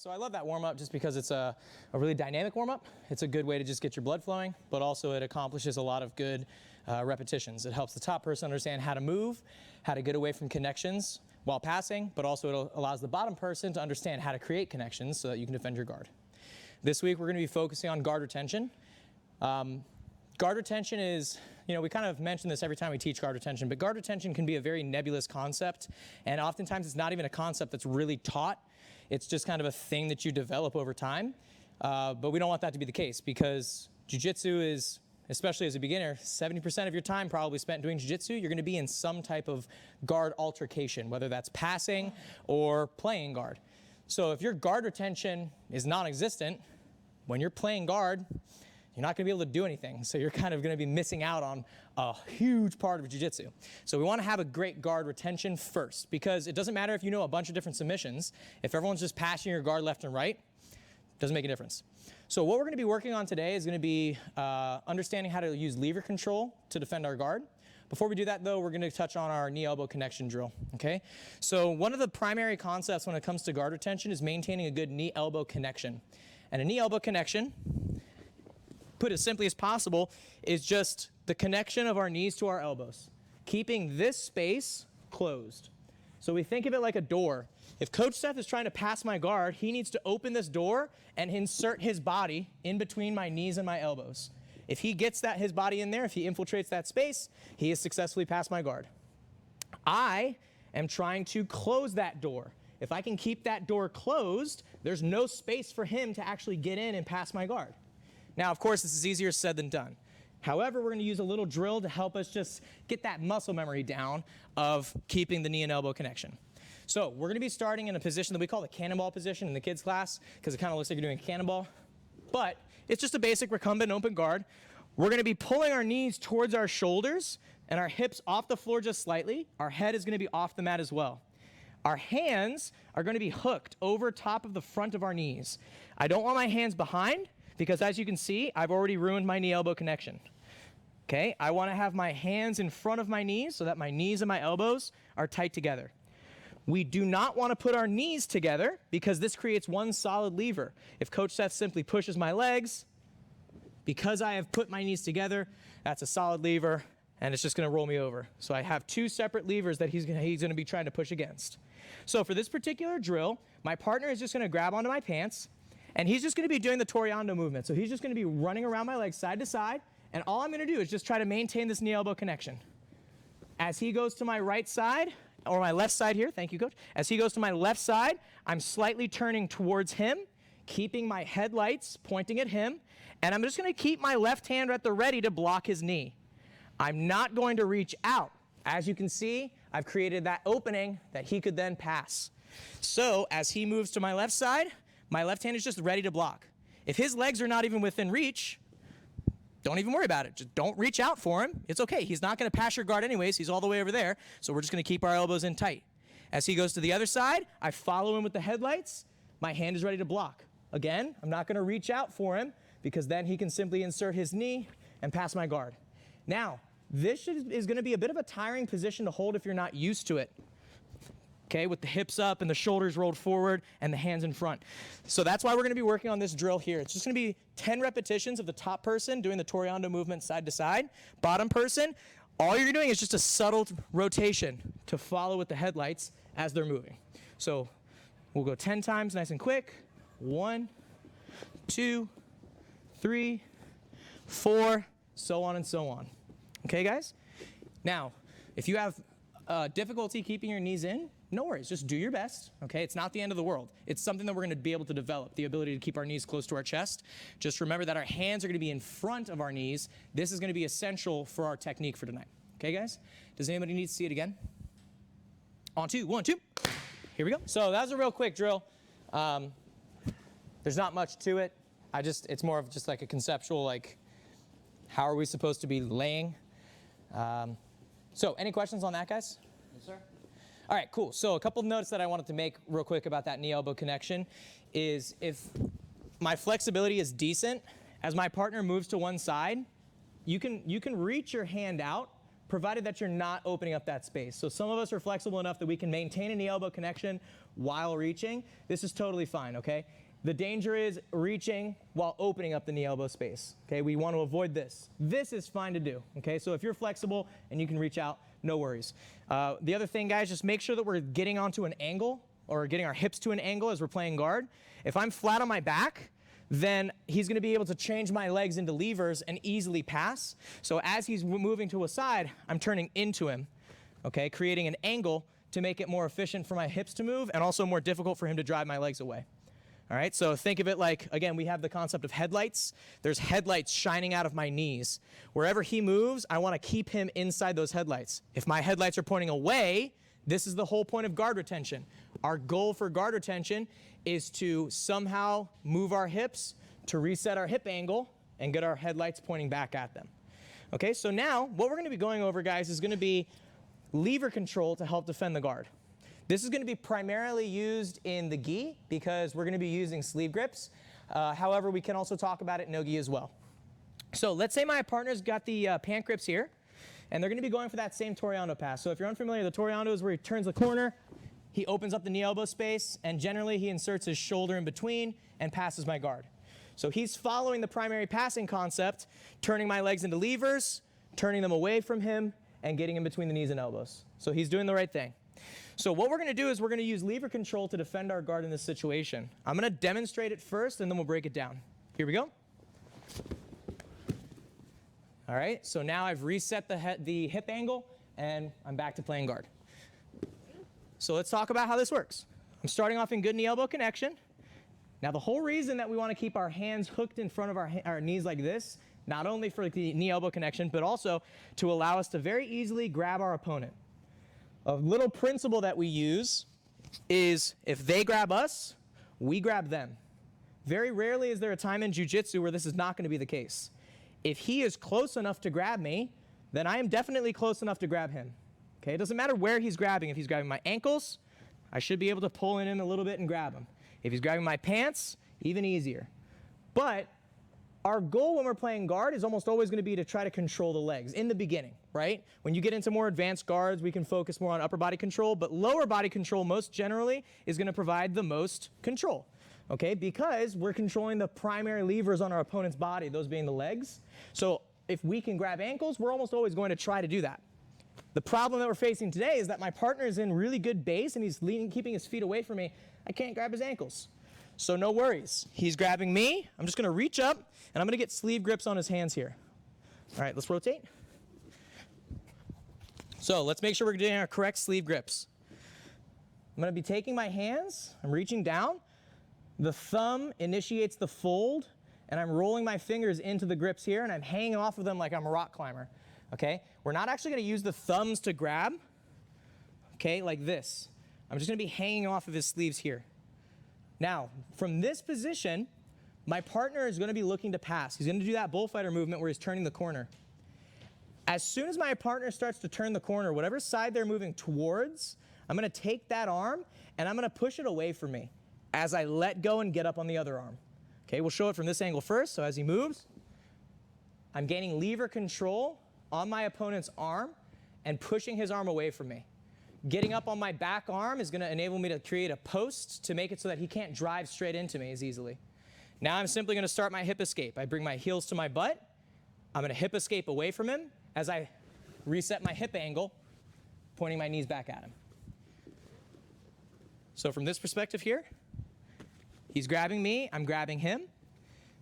So I love that warm-up just because it's a really dynamic warm-up. It's a good way to just get your blood flowing, but also it accomplishes a lot of good repetitions. It helps the top person understand how to move, how to get away from connections while passing, but also it allows the bottom person to understand how to create connections so that you can defend your guard. This week we're going to be focusing on guard retention. Guard retention is, we kind of mention this every time we teach guard retention, but guard retention can be a very nebulous concept, and oftentimes it's not even a concept that's really taught. It's just kind of a thing that you develop over time, but we don't want that to be the case because jiu-jitsu is, especially as a beginner, 70% of your time probably spent doing jiu-jitsu, you're going to be in some type of guard altercation, whether that's passing or playing guard. So if your guard retention is non-existent, when you're playing guard, you're not going to be able to do anything. So you're kind of going to be missing out on a huge part of jiu-jitsu. So we want to have a great guard retention first, because it doesn't matter if you know a bunch of different submissions. If everyone's just passing your guard left and right, it doesn't make a difference. So what we're going to be working on today is going to be understanding how to use lever control to defend our guard. Before we do that, though, we're going to touch on our knee-elbow connection drill, okay? So one of the primary concepts when it comes to guard retention is maintaining a good knee-elbow connection. And a knee-elbow connection, put as simply as possible, is just the connection of our knees to our elbows, keeping this space closed. So we think of it like a door. If Coach Seth is trying to pass my guard, he needs to open this door and insert his body in between my knees and my elbows. If he gets his body in there, if he infiltrates that space, he has successfully passed my guard. I am trying to close that door. If I can keep that door closed, there's no space for him to actually get in and pass my guard. Now, of course, this is easier said than done. However, we're going to use a little drill to help us just get that muscle memory down of keeping the knee and elbow connection. So we're going to be starting in a position that we call the cannonball position in the kids class, because it kind of looks like you're doing a cannonball. But it's just a basic recumbent open guard. We're going to be pulling our knees towards our shoulders and our hips off the floor just slightly. Our head is going to be off the mat as well. Our hands are going to be hooked over top of the front of our knees. I don't want my hands behind, because as you can see, I've already ruined my knee-elbow connection. Okay, I want to have my hands in front of my knees so that my knees and my elbows are tight together. We do not want to put our knees together because this creates one solid lever. If Coach Seth simply pushes my legs, because I have put my knees together, that's a solid lever, and it's just going to roll me over. So I have two separate levers that he's going to be trying to push against. So for this particular drill, my partner is just going to grab onto my pants, and he's just going to be doing the Toriando movement. So he's just going to be running around my legs side to side, and all I'm going to do is just try to maintain this knee-elbow connection. As he goes to my right side, or my left side here, thank you, Coach. As he goes to my left side, I'm slightly turning towards him, keeping my headlights pointing at him, and I'm just going to keep my left hand at the ready to block his knee. I'm not going to reach out. As you can see, I've created that opening that he could then pass. So as he moves to my left side, my left hand is just ready to block. If his legs are not even within reach, don't even worry about it. Just don't reach out for him. It's okay. He's not going to pass your guard anyways. He's all the way over there. So we're just going to keep our elbows in tight. As he goes to the other side, I follow him with the headlights. My hand is ready to block. Again, I'm not going to reach out for him because then he can simply insert his knee and pass my guard. Now, this is going to be a bit of a tiring position to hold if you're not used to it. Okay, with the hips up and the shoulders rolled forward and the hands in front. So that's why we're going to be working on this drill here. It's just going to be 10 repetitions of the top person doing the Toriando movement side to side. Bottom person, all you're doing is just a subtle rotation to follow with the headlights as they're moving. So we'll go 10 times nice and quick. 1, 2, 3, 4, so on and so on. Okay, guys? Now, if you have difficulty keeping your knees in, no worries, just do your best, okay? It's not the end of the world. It's something that we're going to be able to develop, the ability to keep our knees close to our chest. Just remember that our hands are going to be in front of our knees. This is going to be essential for our technique for tonight. Okay, guys? Does anybody need to see it again? On 2, 1, 2. Here we go. So that was a real quick drill. There's not much to it. It's more of just like a conceptual, like, how are we supposed to be laying? So any questions on that, guys? Yes, sir. All right, cool. So a couple of notes that I wanted to make real quick about that knee-elbow connection is if my flexibility is decent, as my partner moves to one side, you can reach your hand out, provided that you're not opening up that space. So some of us are flexible enough that we can maintain a knee-elbow connection while reaching. This is totally fine, okay? The danger is reaching while opening up the knee-elbow space, okay? We want to avoid this. This is fine to do, okay? So if you're flexible and you can reach out, no worries. The other thing, guys, just make sure that we're getting onto an angle or getting our hips to an angle as we're playing guard. If I'm flat on my back, then he's going to be able to change my legs into levers and easily pass. So as he's moving to a side, I'm turning into him, okay, creating an angle to make it more efficient for my hips to move and also more difficult for him to drive my legs away. All right, so think of it like, again, we have the concept of headlights. There's headlights shining out of my knees. Wherever he moves, I want to keep him inside those headlights. If my headlights are pointing away, this is the whole point of guard retention. Our goal for guard retention is to somehow move our hips to reset our hip angle and get our headlights pointing back at them. Okay, so now what we're going to be going over, guys, is going to be lever control to help defend the guard. This is going to be primarily used in the gi because we're going to be using sleeve grips. However, we can also talk about it in no gi as well. So let's say my partner's got the pant grips here, and they're going to be going for that same Toreando pass. So if you're unfamiliar, the Toreando is where he turns the corner, he opens up the knee elbow space, and generally he inserts his shoulder in between and passes my guard. So he's following the primary passing concept, turning my legs into levers, turning them away from him, and getting in between the knees and elbows. So he's doing the right thing. So what we're going to do is we're going to use lever control to defend our guard in this situation. I'm going to demonstrate it first, and then we'll break it down. Here we go. All right, so now I've reset the hip angle, and I'm back to playing guard. So let's talk about how this works. I'm starting off in good knee-elbow connection. Now, the whole reason that we want to keep our hands hooked in front of our knees like this, not only for the knee-elbow connection, but also to allow us to very easily grab our opponent. A little principle that we use is if they grab us, we grab them. Very rarely is there a time in jiu-jitsu where this is not going to be the case. If he is close enough to grab me, then I am definitely close enough to grab him. Okay, it doesn't matter where he's grabbing. If he's grabbing my ankles, I should be able to pull in him a little bit and grab him. If he's grabbing my pants, even easier. But our goal when we're playing guard is almost always going to be to try to control the legs in the beginning, right? When you get into more advanced guards, we can focus more on upper body control, but lower body control most generally is going to provide the most control, okay? Because we're controlling the primary levers on our opponent's body, those being the legs. So if we can grab ankles, we're almost always going to try to do that. The problem that we're facing today is that my partner is in really good base and he's keeping his feet away from me. I can't grab his ankles. So no worries. He's grabbing me. I'm just going to reach up, and I'm going to get sleeve grips on his hands here. All right, let's rotate. So let's make sure we're doing our correct sleeve grips. I'm going to be taking my hands. I'm reaching down. The thumb initiates the fold, and I'm rolling my fingers into the grips here, and I'm hanging off of them like I'm a rock climber. Okay? We're not actually going to use the thumbs to grab, okay, like this. I'm just going to be hanging off of his sleeves here. Now, from this position, my partner is going to be looking to pass. He's going to do that bullfighter movement where he's turning the corner. As soon as my partner starts to turn the corner, whatever side they're moving towards, I'm going to take that arm and I'm going to push it away from me as I let go and get up on the other arm. Okay, we'll show it from this angle first. So as he moves, I'm gaining lever control on my opponent's arm and pushing his arm away from me. Getting up on my back arm is going to enable me to create a post to make it so that he can't drive straight into me as easily. Now I'm simply going to start my hip escape. I bring my heels to my butt. I'm going to hip escape away from him as I reset my hip angle, pointing my knees back at him. So from this perspective here, he's grabbing me, I'm grabbing him.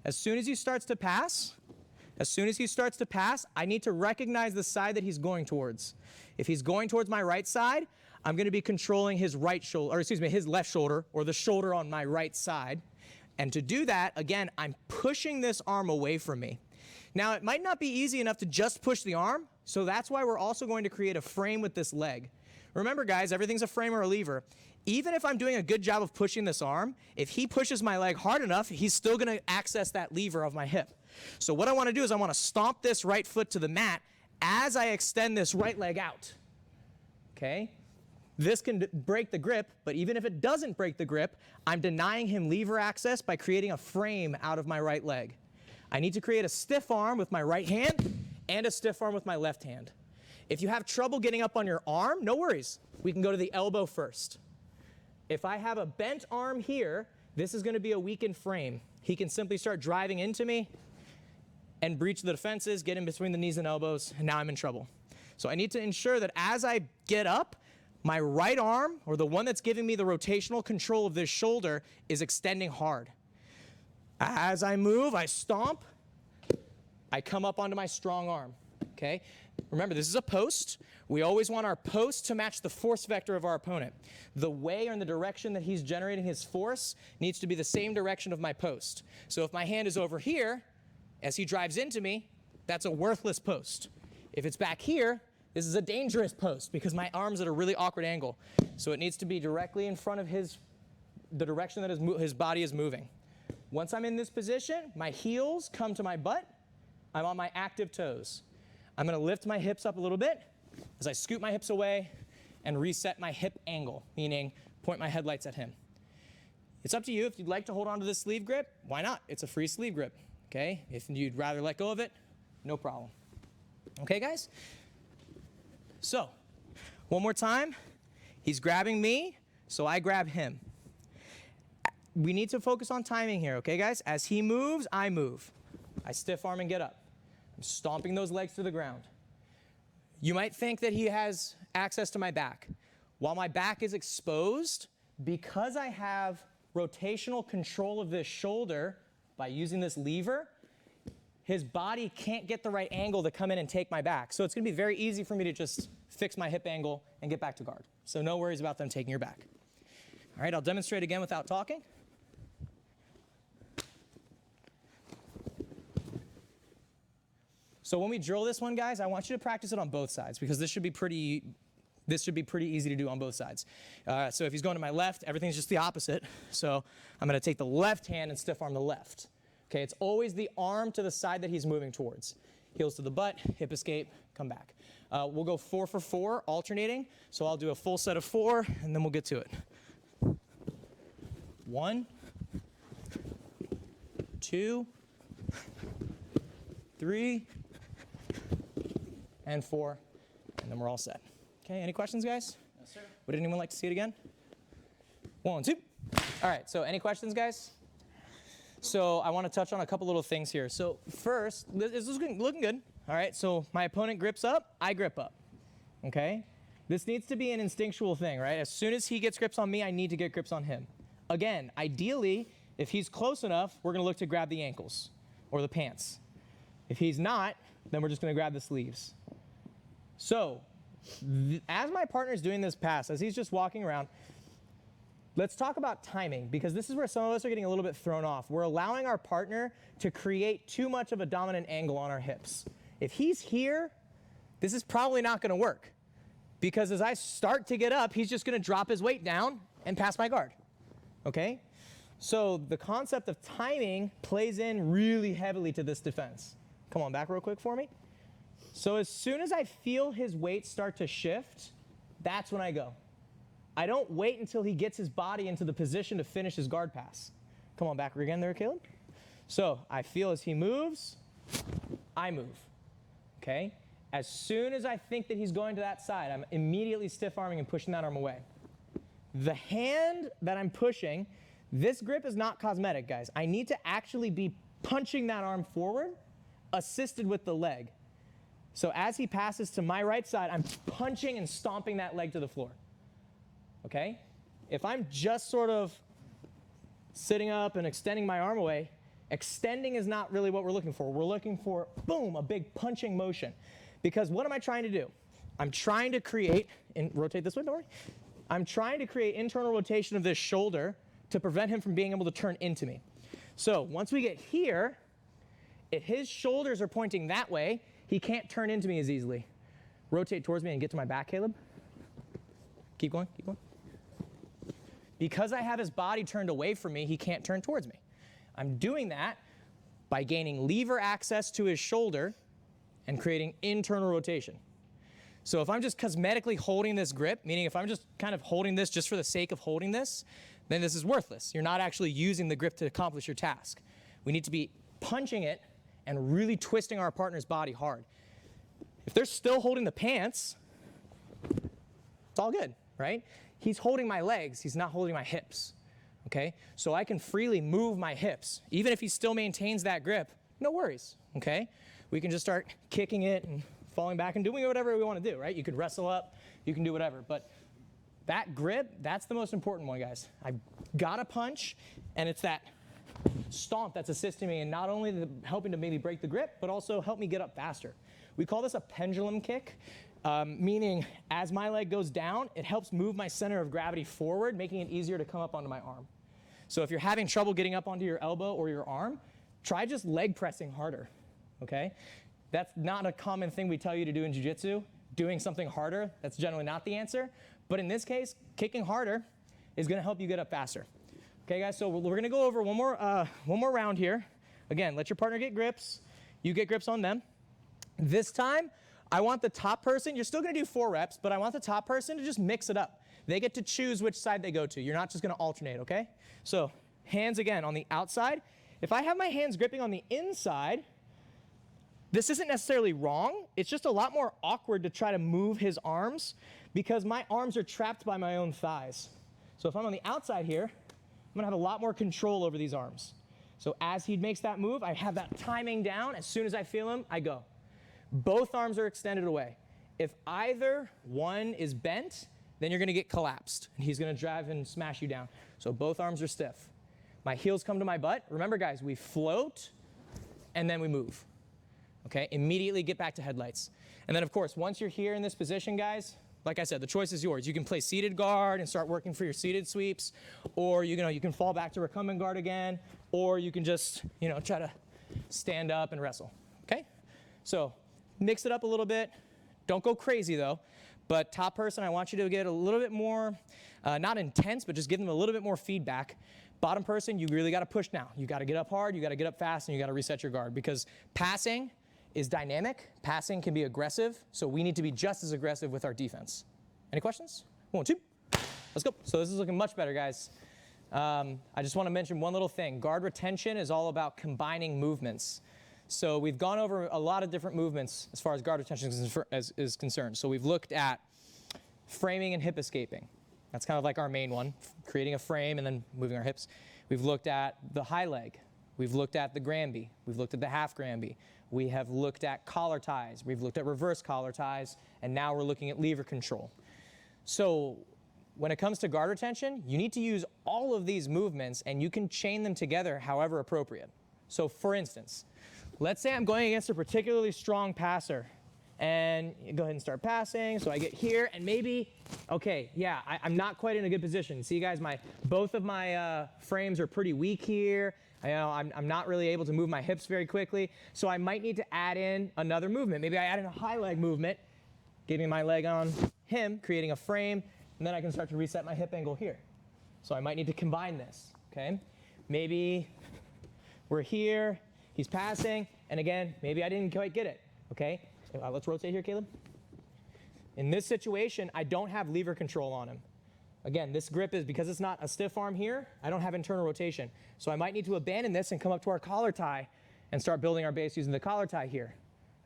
As soon as he starts to pass, I need to recognize the side that he's going towards. If he's going towards my right side, I'm going to be controlling his right shoulder, or excuse me, his left shoulder, or the shoulder on my right side. And to do that, again, I'm pushing this arm away from me. Now, it might not be easy enough to just push the arm, so that's why we're also going to create a frame with this leg. Remember, guys, everything's a frame or a lever. Even if I'm doing a good job of pushing this arm, if he pushes my leg hard enough, he's still going to access that lever of my hip. So what I want to do is I want to stomp this right foot to the mat as I extend this right leg out. Okay? This can break the grip, but even if it doesn't break the grip, I'm denying him lever access by creating a frame out of my right leg. I need to create a stiff arm with my right hand and a stiff arm with my left hand. If you have trouble getting up on your arm, no worries. We can go to the elbow first. If I have a bent arm here, this is going to be a weakened frame. He can simply start driving into me and breach the defenses, get in between the knees and elbows, and now I'm in trouble. So I need to ensure that as I get up, my right arm, or the one that's giving me the rotational control of this shoulder, is extending hard. As I move, I stomp, I come up onto my strong arm, okay? Remember, this is a post. We always want our post to match the force vector of our opponent. The way or in the direction that he's generating his force needs to be the same direction of my post. So if my hand is over here, as he drives into me, that's a worthless post. If it's back here, this is a dangerous post because my arm's at a really awkward angle. So it needs to be directly in front of the direction that his body is moving. Once I'm in this position, my heels come to my butt. I'm on my active toes. I'm going to lift my hips up a little bit as I scoot my hips away and reset my hip angle, meaning point my headlights at him. It's up to you. If you'd like to hold on to this sleeve grip, why not? It's a free sleeve grip, okay? If you'd rather let go of it, no problem. Okay, guys? So, one more time. He's grabbing me, so I grab him. We need to focus on timing here, okay, guys? As he moves, I move. I stiff arm and get up. I'm stomping those legs to the ground. You might think that he has access to my back. While my back is exposed, because I have rotational control of this shoulder by using this lever, his body can't get the right angle to come in and take my back. So it's going to be very easy for me to just fix my hip angle and get back to guard. So no worries about them taking your back. All right, I'll demonstrate again without talking. So when we drill this one, guys, I want you to practice it on both sides because this should be pretty easy to do on both sides. So if he's going to my left, everything's just the opposite. So I'm going to take the left hand and stiff arm the left. Okay, it's always the arm to the side that he's moving towards. Heels to the butt, hip escape, come back. We'll go 4 for 4, alternating. So I'll do a full set of 4, and then we'll get to it. 1, 2, 3, and 4, and then we're all set. Okay, any questions, guys? Yes, sir. Would anyone like to see it again? 1, 2. All right, so any questions, guys? So I want to touch on a couple little things here. So first, this is looking good. All right, so my opponent grips up, I grip up. Okay? This needs to be an instinctual thing, right? As soon as he gets grips on me, I need to get grips on him. Again, ideally, if he's close enough, we're going to look to grab the ankles or the pants. If he's not, then we're just going to grab the sleeves. So, as my partner is doing this pass, as he's just walking around, let's talk about timing, because this is where some of us are getting a little bit thrown off. We're allowing our partner to create too much of a dominant angle on our hips. If he's here, this is probably not going to work, because as I start to get up, he's just going to drop his weight down and pass my guard. Okay? So the concept of timing plays in really heavily to this defense. Come on back real quick for me. So as soon as I feel his weight start to shift, that's when I go. I don't wait until he gets his body into the position to finish his guard pass. Come on back again there, Caleb. So I feel as he moves, I move. Okay? As soon as I think that he's going to that side, I'm immediately stiff arming and pushing that arm away. The hand that I'm pushing, this grip is not cosmetic, guys. I need to actually be punching that arm forward, assisted with the leg. So as he passes to my right side, I'm punching and stomping that leg to the floor. Okay? If I'm just sort of sitting up and extending my arm away, extending is not really what we're looking for. We're looking for, boom, a big punching motion. Because what am I trying to do? I'm trying to create, and rotate this way, don't worry. I'm trying to create internal rotation of this shoulder to prevent him from being able to turn into me. So once we get here, if his shoulders are pointing that way, he can't turn into me as easily. Rotate towards me and get to my back, Caleb. Keep going, keep going. Because I have his body turned away from me, he can't turn towards me. I'm doing that by gaining lever access to his shoulder and creating internal rotation. So if I'm just cosmetically holding this grip, meaning if I'm just kind of holding this just for the sake of holding this, then this is worthless. You're not actually using the grip to accomplish your task. We need to be punching it and really twisting our partner's body hard. If they're still holding the pants, it's all good, right? He's holding my legs, he's not holding my hips, okay? So I can freely move my hips. Even if he still maintains that grip, no worries, okay? We can just start kicking it and falling back and doing whatever we want to do, right? You could wrestle up, you can do whatever, but that grip, that's the most important one, guys. I've got to punch, and it's that stomp that's assisting me in not only helping to maybe break the grip, but also help me get up faster. We call this a pendulum kick, meaning as my leg goes down, it helps move my center of gravity forward, making it easier to come up onto my arm. So if you're having trouble getting up onto your elbow or your arm, try just leg pressing harder, okay? That's not a common thing we tell you to do in jiu-jitsu. Doing something harder, that's generally not the answer. But in this case, kicking harder is gonna help you get up faster. Okay, guys, so we're gonna go over one more round here. Again, let your partner get grips. You get grips on them. This time, I want the top person, you're still gonna do 4 reps, but I want the top person to just mix it up. They get to choose which side they go to. You're not just gonna alternate, okay? So, hands again on the outside. If I have my hands gripping on the inside, this isn't necessarily wrong. It's just a lot more awkward to try to move his arms because my arms are trapped by my own thighs. So if I'm on the outside here, I'm gonna have a lot more control over these arms. So as he makes that move, I have that timing down. As soon as I feel him, I go. Both arms are extended away. If either one is bent, then you're gonna get collapsed and he's gonna drive and smash you down. So both arms are stiff. My heels come to my butt. Remember guys, we float and then we move. Okay, immediately get back to headlights. And then of course, once you're here in this position, guys, like I said, the choice is yours. You can play seated guard and start working for your seated sweeps, or you can fall back to recumbent guard again, or you can just try to stand up and wrestle. Okay, so mix it up a little bit. Don't go crazy though. But top person, I want you to get a little bit more, not intense, but just give them a little bit more feedback. Bottom person, you really got to push now. You got to get up hard, you got to get up fast, and you got to reset your guard because passing is dynamic. Passing can be aggressive, so we need to be just as aggressive with our defense. Any questions? 1, 2, let's go. So this is looking much better, guys. I just want to mention one little thing. Guard retention is all about combining movements. So we've gone over a lot of different movements as far as guard retention is concerned. So we've looked at framing and hip escaping. That's kind of like our main one, creating a frame and then moving our hips. We've looked at the high leg. We've looked at the Granby. We've looked at the half Granby. We have looked at collar ties. We've looked at reverse collar ties. And now we're looking at lever control. So when it comes to guard retention, you need to use all of these movements and you can chain them together however appropriate. So for instance, let's say I'm going against a particularly strong passer. And you go ahead and start passing. So I get here and maybe, okay, yeah, I'm not quite in a good position. See guys, both of my frames are pretty weak here. I'm not really able to move my hips very quickly. So I might need to add in another movement. Maybe I add in a high leg movement, getting my leg on him, creating a frame, and then I can start to reset my hip angle here. So I might need to combine this, okay? Maybe we're here, he's passing, and again, maybe I didn't quite get it, okay? Let's rotate here, Caleb. In this situation, I don't have lever control on him. Again, this grip is, because it's not a stiff arm here, I don't have internal rotation. So I might need to abandon this and come up to our collar tie and start building our base using the collar tie here,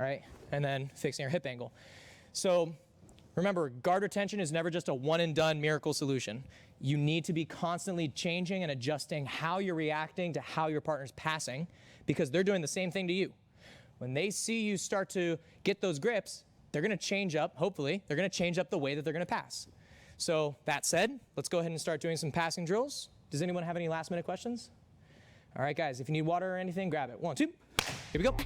all right? And then fixing our hip angle. So remember, guard retention is never just a one and done miracle solution. You need to be constantly changing and adjusting how you're reacting to how your partner's passing because they're doing the same thing to you. When they see you start to get those grips, they're gonna change up, hopefully, they're gonna change up the way that they're gonna pass. So that said, let's go ahead and start doing some passing drills. Does anyone have any last minute questions? All right, guys, if you need water or anything, grab it. 1, 2, here we go.